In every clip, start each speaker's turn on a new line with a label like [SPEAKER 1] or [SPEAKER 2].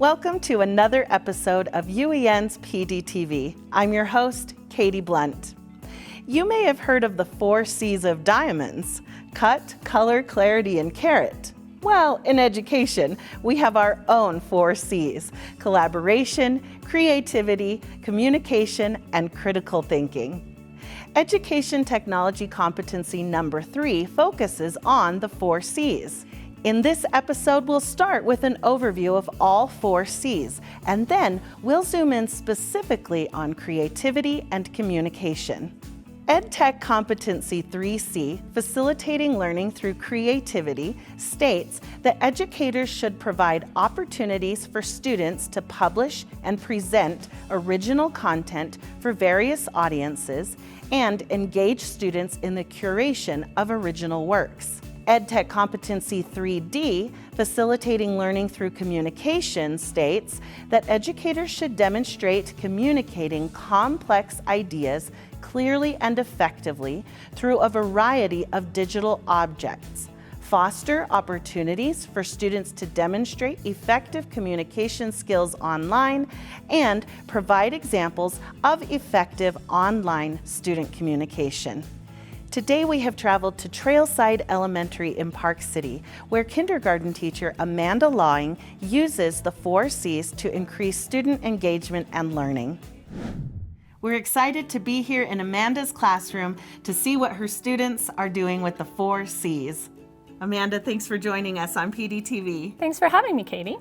[SPEAKER 1] Welcome to another episode of UEN's PDTV. I'm your host, Katie Blunt. You may have heard of the 4 C's of diamonds: cut, color, clarity, and carat. Well, in education, we have our own 4 C's: collaboration, creativity, communication, and critical thinking. Education Technology Competency number 3 focuses on the 4 C's. In this episode, we'll start with an overview of all 4 C's, and then we'll zoom in specifically on creativity and communication. EdTech Competency 3C, Facilitating Learning Through Creativity, states that educators should provide opportunities for students to publish and present original content for various audiences and engage students in the curation of original works. EdTech Competency 3D, Facilitating Learning Through Communication, states that educators should demonstrate communicating complex ideas clearly and effectively through a variety of digital objects, foster opportunities for students to demonstrate effective communication skills online, and provide examples of effective online student communication. Today we have traveled to Trailside Elementary in Park City, where kindergarten teacher Amanda Lawing uses the 4 C's to increase student engagement and learning. We're excited to be here in Amanda's classroom to see what her students are doing with the 4 C's. Amanda, thanks for joining us on PDTV.
[SPEAKER 2] Thanks for having me, Katie.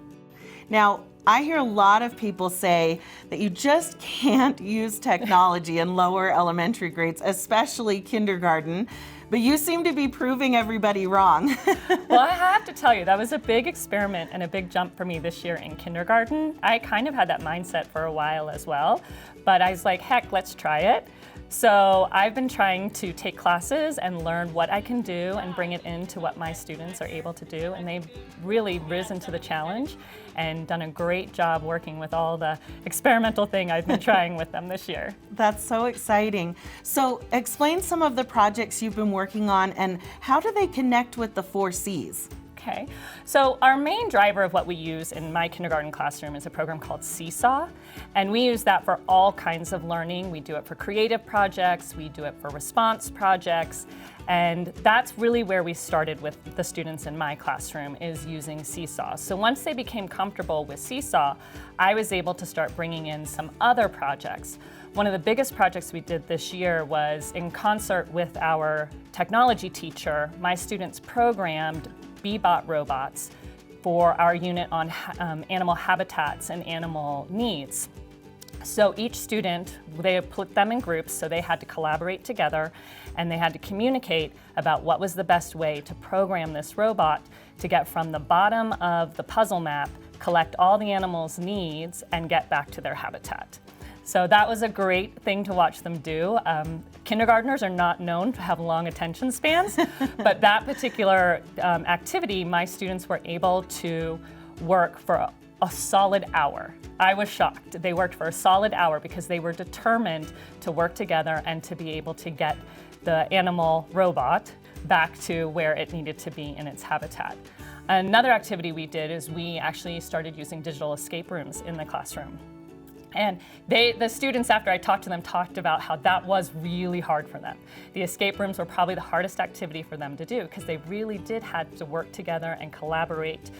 [SPEAKER 1] Now, I hear a lot of people say that you just can't use technology in lower elementary grades, especially kindergarten, but you seem to be proving everybody wrong.
[SPEAKER 2] Well, I have to tell you, that was a big experiment and a big jump for me this year in kindergarten. I kind of had that mindset for a while as well, but I was like, heck, let's try it. So I've been trying to take classes and learn what I can do and bring it into what my students are able to do, and they've really risen to the challenge and done a great job working with all the experimental thing I've been trying with them this year.
[SPEAKER 1] That's so exciting. So explain some of the projects you've been working on and how do they connect with the 4 C's?
[SPEAKER 2] Okay, so our main driver of what we use in my kindergarten classroom is a program called Seesaw, and we use that for all kinds of learning. We do it for creative projects, we do it for response projects, and that's really where we started with the students in my classroom, is using Seesaw. So once they became comfortable with Seesaw, I was able to start bringing in some other projects. One of the biggest projects we did this year was, in concert with our technology teacher, my students programmed Bebot robots for our unit on animal habitats and animal needs. So each student, they put them in groups, so they had to collaborate together and they had to communicate about what was the best way to program this robot to get from the bottom of the puzzle map, collect all the animals' needs, and get back to their habitat. So that was a great thing to watch them do. Kindergartners are not known to have long attention spans, but that particular activity, my students were able to work for a solid hour. I was shocked. They worked for a solid hour because they were determined to work together and to be able to get the animal robot back to where it needed to be in its habitat. Another activity we did is we actually started using digital escape rooms in the classroom. And the students, after I talked to them, talked about how that was really hard for them. The escape rooms were probably the hardest activity for them to do because they really did have to work together and collaborate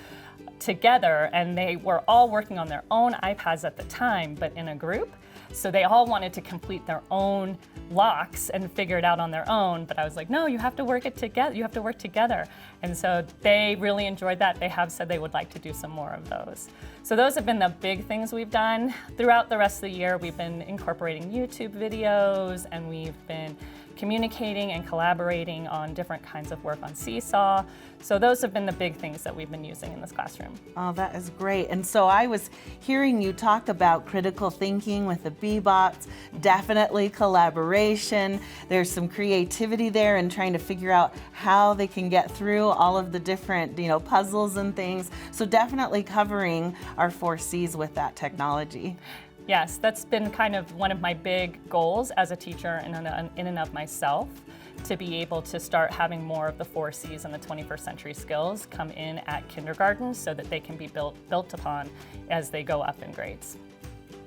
[SPEAKER 2] together, and they were all working on their own iPads at the time, but in a group. So they all wanted to complete their own locks and figure it out on their own, but I was like, no, you have to work it together. You have to work together. And so they really enjoyed that. They have said they would like to do some more of those. So those have been the big things we've done. Throughout the rest of the year, we've been incorporating YouTube videos, and we've been communicating and collaborating on different kinds of work on Seesaw. So those have been the big things that we've been using in this classroom.
[SPEAKER 1] Oh, that is great. And so I was hearing you talk about critical thinking with the Bebots, definitely collaboration. There's some creativity there and trying to figure out how they can get through all of the different, puzzles and things. So definitely covering our 4 C's with that technology.
[SPEAKER 2] Yes, that's been kind of one of my big goals as a teacher in and of myself, to be able to start having more of the 4 C's and the 21st century skills come in at kindergarten so that they can be built upon as they go up in grades.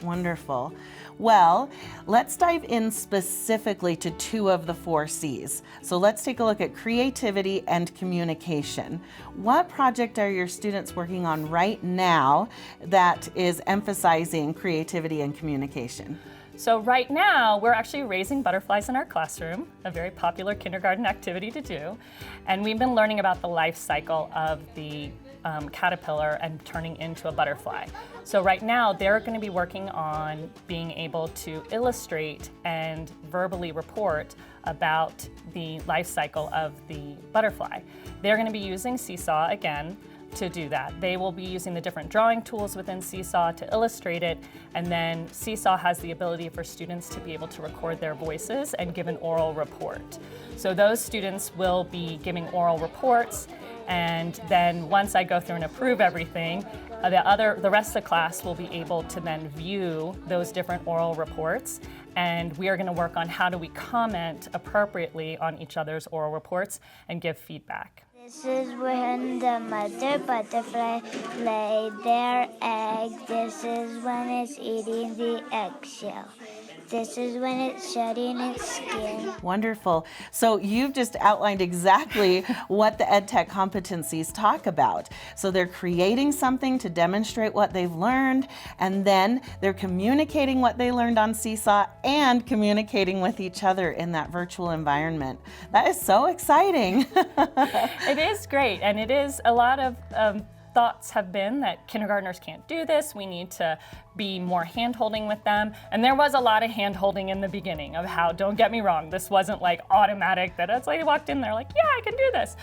[SPEAKER 1] Wonderful. Well, let's dive in specifically to 2 of the 4 C's. So let's take a look at creativity and communication. What project are your students working on right now that is emphasizing creativity and communication?
[SPEAKER 2] So right now, we're actually raising butterflies in our classroom, a very popular kindergarten activity to do. And we've been learning about the life cycle of the caterpillar and turning into a butterfly. So right now, they're going to be working on being able to illustrate and verbally report about the life cycle of the butterfly. They're going to be using Seesaw again to do that. They will be using the different drawing tools within Seesaw to illustrate it, and then Seesaw has the ability for students to be able to record their voices and give an oral report. So those students will be giving oral reports, and then once I go through and approve everything, the rest of the class will be able to then view those different oral reports, and we are going to work on how do we comment appropriately on each other's oral reports and give feedback.
[SPEAKER 3] This is when the mother butterfly laid their egg. This is when it's eating the eggshell. This is when it's shedding its skin.
[SPEAKER 1] Wonderful. So you've just outlined exactly what the EdTech competencies talk about. So they're creating something to demonstrate what they've learned, and then they're communicating what they learned on Seesaw and communicating with each other in that virtual environment. That is so exciting.
[SPEAKER 2] It is great, and it is a lot of thoughts have been that kindergartners can't do this. We need to be more hand-holding with them. And there was a lot of hand-holding in the beginning of how, don't get me wrong, this wasn't like automatic that it's like they walked in there like, yeah, I can do this.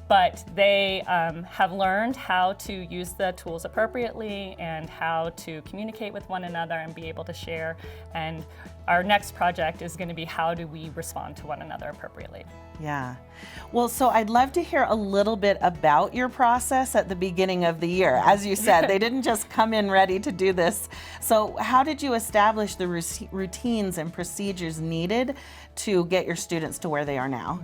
[SPEAKER 2] But they have learned how to use the tools appropriately and how to communicate with one another and be able to share. And our next project is going to be how do we respond to one another appropriately.
[SPEAKER 1] Yeah. Well, so I'd love to hear a little bit about your process at the beginning of the year. As you said, they didn't just come in ready to do this. So how did you establish the routines and procedures needed to get your students to where they are now?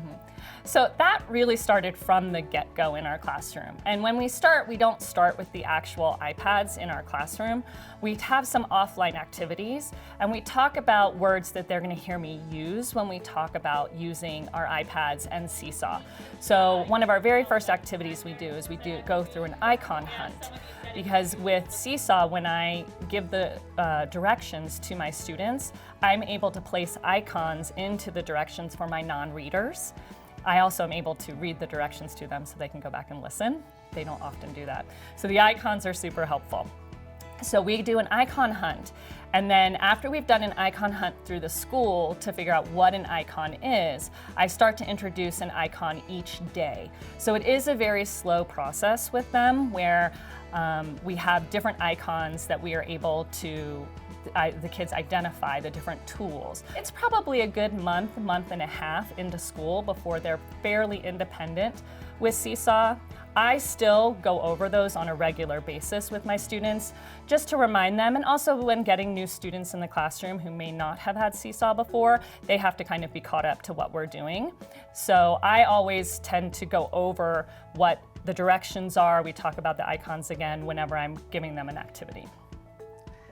[SPEAKER 2] So that really started from the get-go in our classroom. And when we start, we don't start with the actual iPads in our classroom. We have some offline activities, and we talk about words that they're going to hear me use when we talk about using our iPads and Seesaw. So one of our very first activities we do is go through an icon hunt. Because with Seesaw, when I give the directions to my students, I'm able to place icons into the directions for my non-readers. I also am able to read the directions to them so they can go back and listen. They don't often do that. So the icons are super helpful. So we do an icon hunt. And then after we've done an icon hunt through the school to figure out what an icon is, I start to introduce an icon each day. So it is a very slow process with them where we have different icons that we are able to the kids identify the different tools. It's probably a good month and a half into school before they're fairly independent with Seesaw. I still go over those on a regular basis with my students just to remind them, and also when getting new students in the classroom who may not have had Seesaw before, they have to kind of be caught up to what we're doing. So I always tend to go over what the directions are. We talk about the icons again whenever I'm giving them an activity.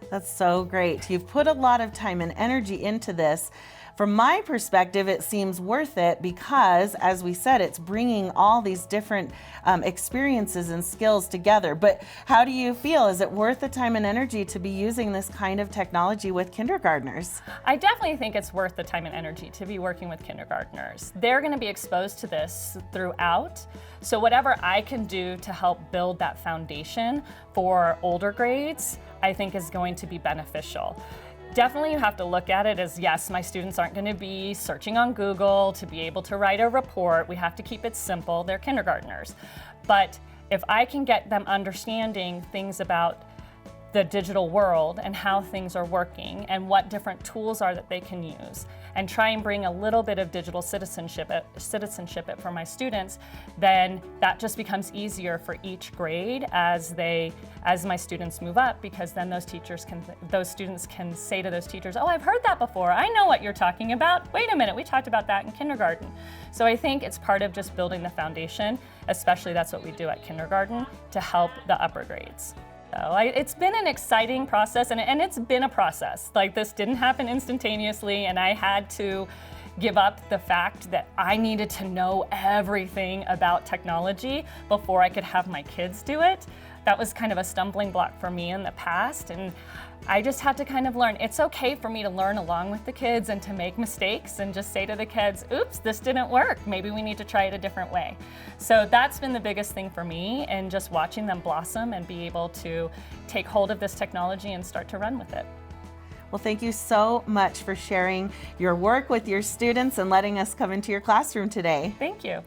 [SPEAKER 1] That's so great. You've put a lot of time and energy into this. From my perspective, it seems worth it because, as we said, it's bringing all these different experiences and skills together. But how do you feel? Is it worth the time and energy to be using this kind of technology with kindergartners?
[SPEAKER 2] I definitely think it's worth the time and energy to be working with kindergartners. They're going to be exposed to this throughout. So whatever I can do to help build that foundation for older grades, I think is going to be beneficial. Definitely you have to look at it as, yes, my students aren't going to be searching on Google to be able to write a report. We have to keep it simple. They're kindergartners. But if I can get them understanding things about the digital world and how things are working and what different tools are that they can use, and try and bring a little bit of digital citizenship for my students, then that just becomes easier for each grade as my students move up, because then those students can say to those teachers, oh, I've heard that before. I know what you're talking about. Wait a minute, we talked about that in kindergarten. So I think it's part of just building the foundation, especially that's what we do at kindergarten, to help the upper grades. So it's been an exciting process, and it's been a process. Like, this didn't happen instantaneously, and I had to give up the fact that I needed to know everything about technology before I could have my kids do it. That was kind of a stumbling block for me in the past, and I just had to kind of learn. It's okay for me to learn along with the kids and to make mistakes and just say to the kids, oops, this didn't work. Maybe we need to try it a different way. So that's been the biggest thing for me, and just watching them blossom and be able to take hold of this technology and start to run with it.
[SPEAKER 1] Well, thank you so much for sharing your work with your students and letting us come into your classroom today.
[SPEAKER 2] Thank you.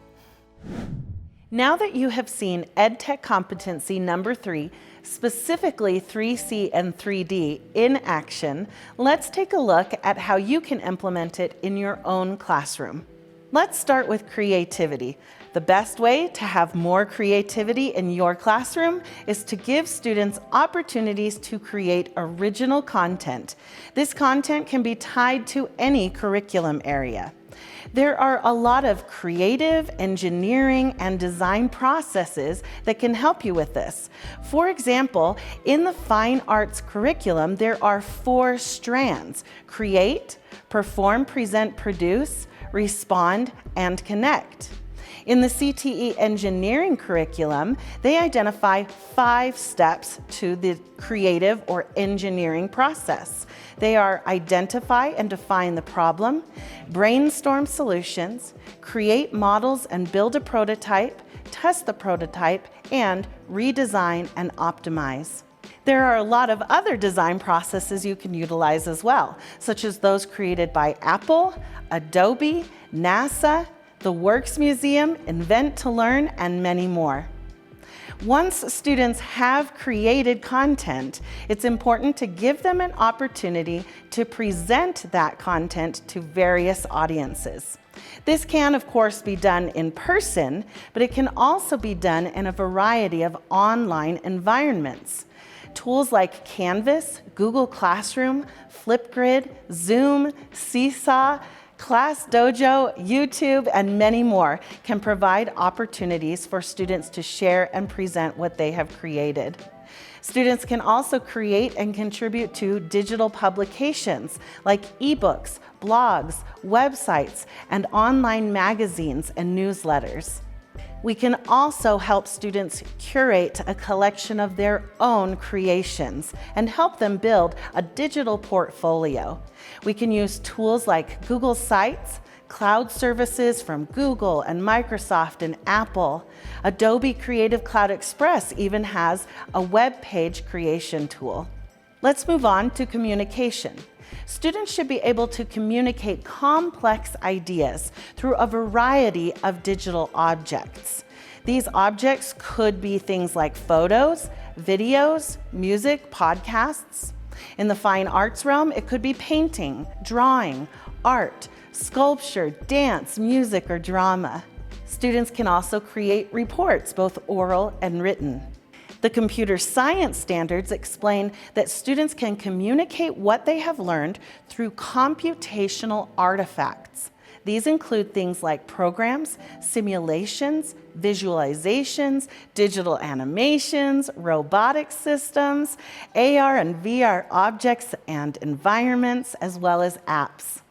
[SPEAKER 1] Now that you have seen EdTech competency number 3, specifically 3C and 3D in action, let's take a look at how you can implement it in your own classroom. Let's start with creativity. The best way to have more creativity in your classroom is to give students opportunities to create original content. This content can be tied to any curriculum area. There are a lot of creative, engineering, and design processes that can help you with this. For example, in the fine arts curriculum, there are 4 strands: create, perform, present, produce, respond, and connect. In the CTE engineering curriculum, they identify 5 steps to the creative or engineering process. They are identify and define the problem, brainstorm solutions, create models and build a prototype, test the prototype, and redesign and optimize. There are a lot of other design processes you can utilize as well, such as those created by Apple, Adobe, NASA, the Works Museum, Invent to Learn, and many more. Once students have created content, it's important to give them an opportunity to present that content to various audiences. This can, of course, be done in person, but it can also be done in a variety of online environments. Tools like Canvas, Google Classroom, Flipgrid, Zoom, Seesaw, Class Dojo, YouTube, and many more can provide opportunities for students to share and present what they have created. Students can also create and contribute to digital publications like ebooks, blogs, websites, and online magazines and newsletters. We can also help students curate a collection of their own creations and help them build a digital portfolio. We can use tools like Google Sites, cloud services from Google and Microsoft and Apple. Adobe Creative Cloud Express even has a web page creation tool. Let's move on to communication. Students should be able to communicate complex ideas through a variety of digital objects. These objects could be things like photos, videos, music, podcasts. In the fine arts realm, it could be painting, drawing, art, sculpture, dance, music, or drama. Students can also create reports, both oral and written. The computer science standards explain that students can communicate what they have learned through computational artifacts. These include things like programs, simulations, visualizations, digital animations, robotic systems, AR and VR objects and environments, as well as apps.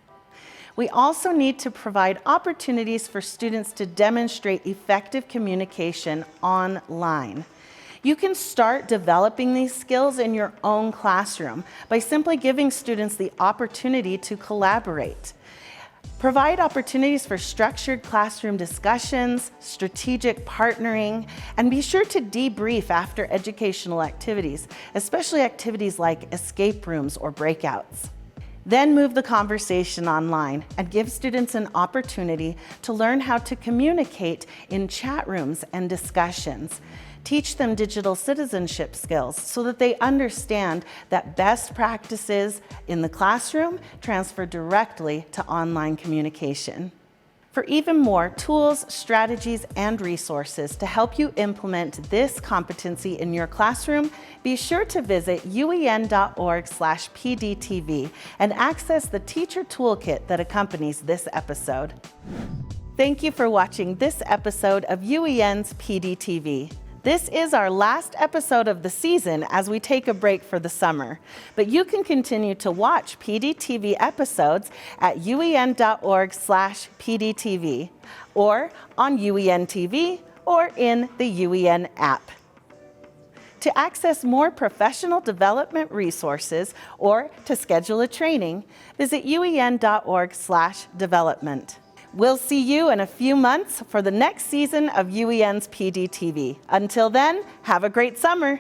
[SPEAKER 1] We also need to provide opportunities for students to demonstrate effective communication online. You can start developing these skills in your own classroom by simply giving students the opportunity to collaborate. Provide opportunities for structured classroom discussions, strategic partnering, and be sure to debrief after educational activities, especially activities like escape rooms or breakouts. Then move the conversation online and give students an opportunity to learn how to communicate in chat rooms and discussions. Teach them digital citizenship skills so that they understand that best practices in the classroom transfer directly to online communication. For even more tools, strategies, and resources to help you implement this competency in your classroom, be sure to visit uen.org/PDTV and access the teacher toolkit that accompanies this episode. Thank you for watching this episode of UEN's PDTV. This is our last episode of the season as we take a break for the summer, but you can continue to watch PDTV episodes at uen.org/PDTV or on UEN TV or in the UEN app. To access more professional development resources or to schedule a training, visit uen.org/development. We'll see you in a few months for the next season of UEN's PDTV. Until then, have a great summer.